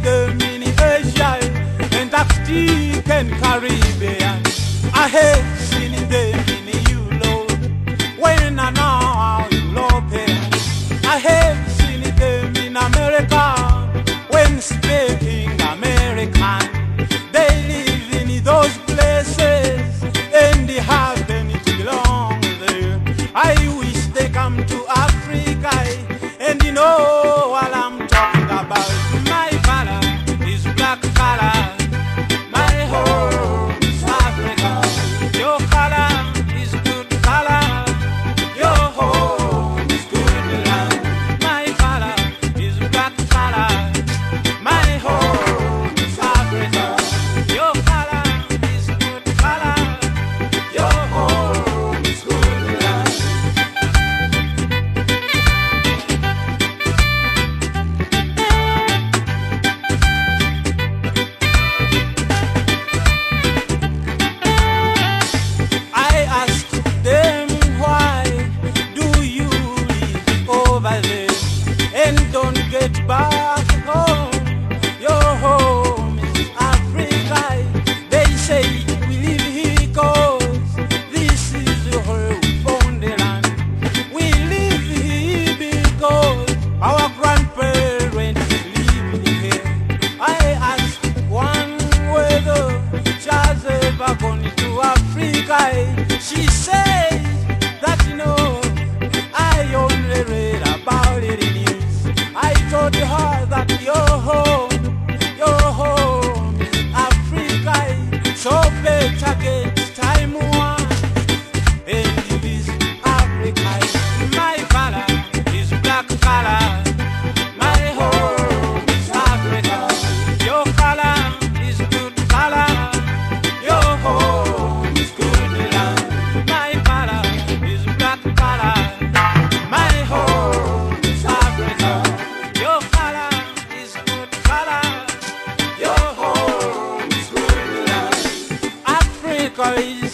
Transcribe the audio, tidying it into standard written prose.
the mini Asia and Arctic and Caribbean. I hate seeing the mini Europe when I know European. I hate seeing them in America when speaking American. They live in those places and they happen to belong there. I wish they come to Africa and you know what I'm talking about. My color is black color. My home is Africa. Your color is good color. Your home is good land. My color is black color. My home is Africa. Your color is good color. Your home is good land. I asked them, why do you live over there and don't get back home? Your home is Africa. They say we live here 'cause this is where we found the land. We live here because our grandparents lived here. I asked one whether she has ever gone to Africa. She says that I only read about it in news. I told her that your home is Africa. So better get time one and visit Africa. My color is black color. My home is Africa. Your color is good color. Your home is good land. My color is black color. My home is Africa. Your color is good color. Your home is good land. Africa is